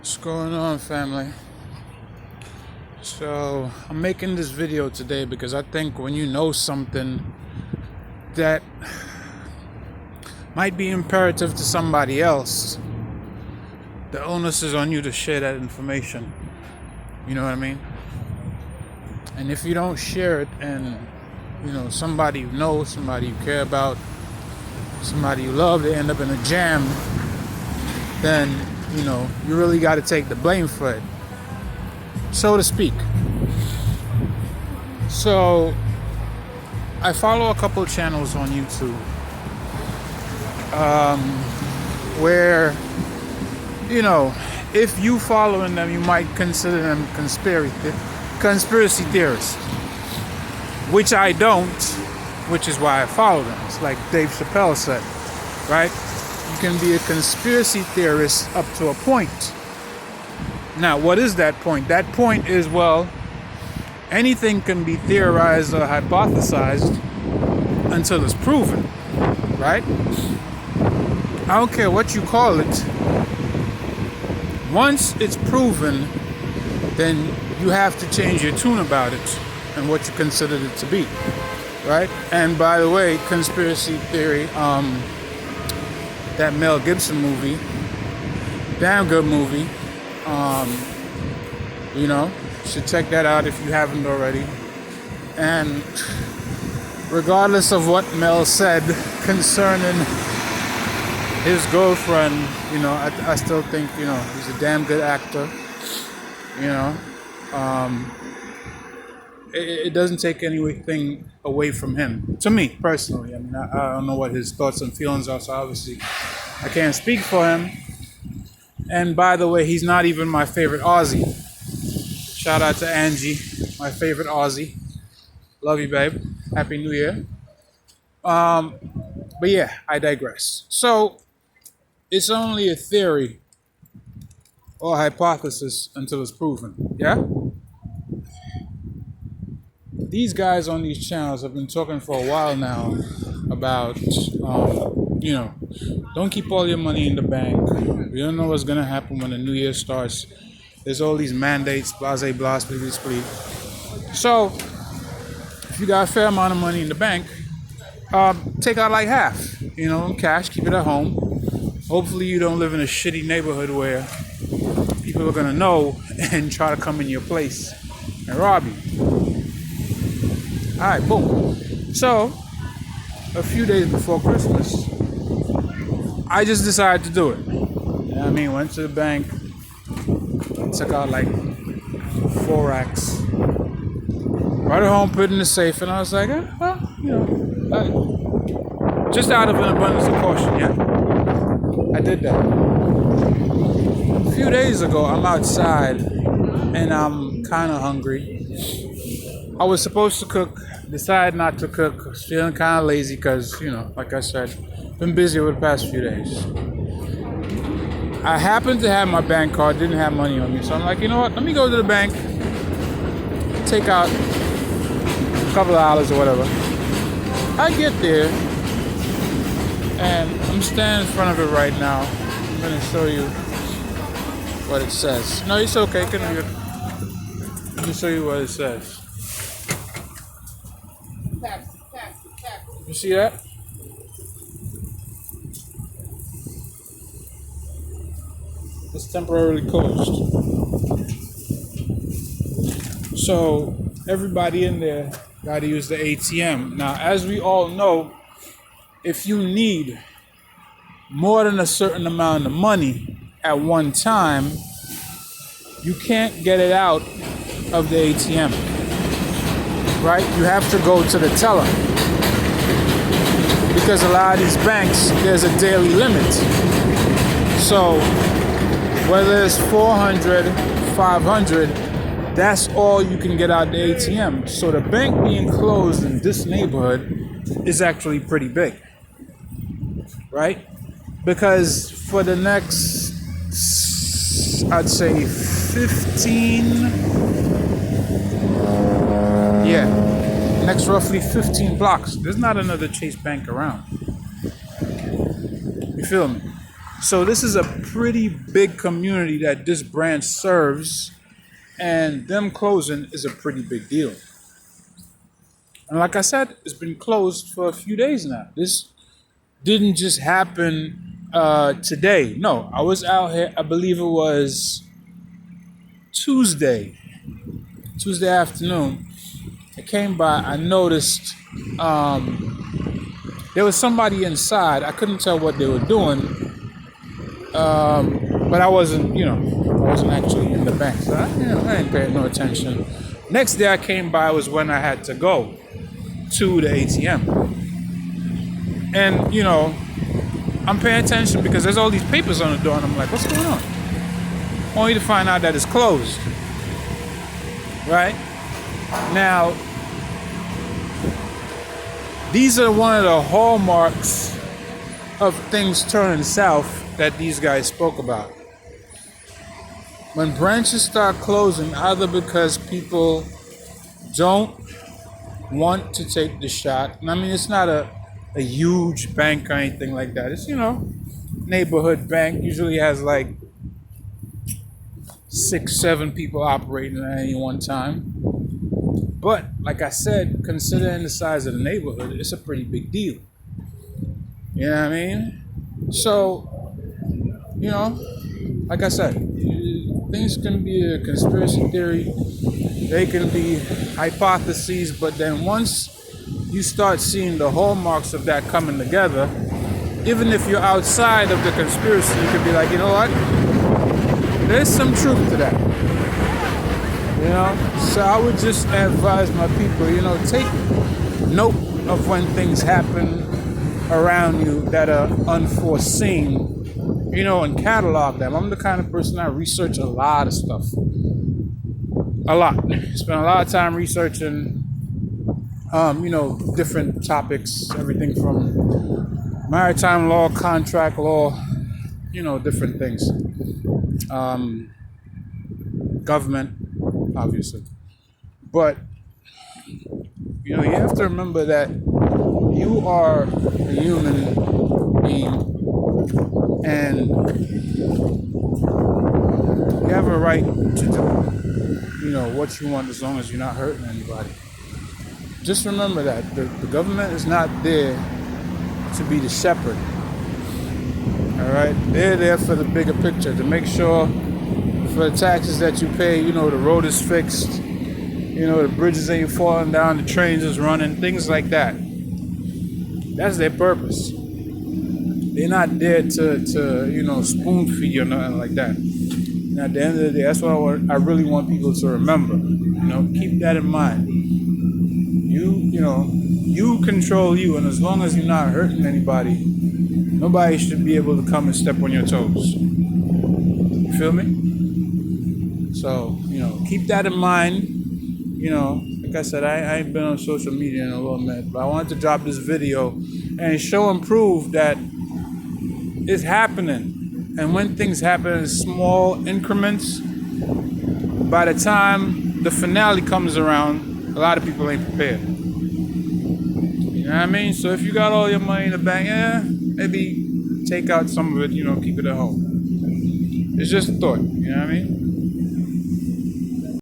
What's going on, family? So I'm making this video today because I think when you know something that might be imperative to somebody else, the onus is on you to share that information. You know what I mean? And if you don't share it, and somebody you know, somebody you care about, somebody you love, they end up in a jam, then you really got to take the blame for it, so to speak. So I follow a couple of channels on YouTube where if you following them, you might consider them conspiracy theorists, which I don't, which is why I follow them. It's like Dave Chappelle said, right? You can be a conspiracy theorist up to a point. Now, what is that point? That point is, well, anything can be theorized or hypothesized until it's proven, right? I don't care what you call it. Once it's proven, then you have to change your tune about it and what you considered it to be, right? And by the way, conspiracy theory, that Mel Gibson movie, damn good movie. Should check that out if you haven't already. And regardless of what Mel said concerning his girlfriend, I still think, he's a damn good actor. It doesn't take anything away from him, to me personally. I mean, I don't know what his thoughts and feelings are, so obviously I can't speak for him. And by the way, he's not even my favorite Aussie. Shout out to Angie, my favorite Aussie. Love you, babe. Happy New Year. But yeah, I digress. So it's only a theory or hypothesis until it's proven. Yeah? These guys on these channels have been talking for a while now about, don't keep all your money in the bank. We don't know what's going to happen when the new year starts. There's all these mandates, blase, blah, split, split. So, if you got a fair amount of money in the bank, take out like half, cash, keep it at home. Hopefully you don't live in a shitty neighborhood where people are going to know and try to come in your place and rob you. Alright, boom. So, a few days before Christmas, I just decided to do it. Went to the bank, took out like 4 racks. Right at home, put it in the safe, and I was like, just out of an abundance of caution, yeah. I did that. A few days ago, I'm outside, and I'm kind of hungry. I was supposed to cook, decided not to cook. Was feeling kind of lazy because, like I said, been busy over the past few days. I happened to have my bank card, didn't have money on me. So I'm like, you know what? Let me go to the bank, take out a couple of dollars or whatever. I get there, and I'm standing in front of it right now. I'm going to show you what it says. No, it's okay. Let me show you what it says. You see that? It's temporarily closed. So everybody in there got to use the ATM. Now, as we all know, if you need more than a certain amount of money at one time, you can't get it out of the ATM. Right? You have to go to the teller. Because a lot of these banks, there's a daily limit. So whether it's 400, 500, that's all you can get out the ATM. So the bank being closed in this neighborhood is actually pretty big, right? Because for the next, I'd say next roughly 15 blocks, there's not another Chase Bank around. You feel me? So this is a pretty big community that this branch serves, and them closing is a pretty big deal. And like I said, it's been closed for a few days now. This didn't just happen today. No, I was out here, I believe it was Tuesday afternoon. I came by, I noticed there was somebody inside. I couldn't tell what they were doing, but I wasn't actually in the bank. So I ain't paying no attention. Next day I came by was when I had to go to the ATM. And, I'm paying attention because there's all these papers on the door, and I'm like, what's going on? Only to find out that it's closed. Right? Now, these are one of the hallmarks of things turning south that these guys spoke about. When branches start closing, either because people don't want to take the shot, and I mean, it's not a huge bank or anything like that. It's, neighborhood bank, usually has like 6-7 people operating at any one time. But like I said, considering the size of the neighborhood, it's a pretty big deal. You know what I mean? So, like I said, things can be a conspiracy theory. They can be hypotheses, but then once you start seeing the hallmarks of that coming together, even if you're outside of the conspiracy, you can be like, you know what? There's some truth to that. So I would just advise my people, take note of when things happen around you that are unforeseen, and catalog them. I'm the kind of person that research a lot of stuff. A lot. Spend a lot of time researching, different topics, everything from maritime law, contract law, different things. Government, obviously. But, you have to remember that you are a human being, and you have a right to do, what you want as long as you're not hurting anybody. Just remember that the government is not there to be the shepherd. All right? They're there for the bigger picture, to make sure for the taxes that you pay, the road is fixed, the bridges ain't falling down, the trains is running, things like that. That's their purpose. They're not there to spoon feed you or nothing like that. And at the end of the day, that's what I really want people to remember. Keep that in mind. You control you, and as long as you're not hurting anybody, nobody should be able to come and step on your toes. You feel me? So, keep that in mind. Like I said, I ain't been on social media in a little minute, but I wanted to drop this video and show and prove that it's happening. And when things happen in small increments, by the time the finale comes around, a lot of people ain't prepared. You know what I mean? So if you got all your money in the bank, maybe take out some of it, keep it at home. It's just a thought, you know what I mean?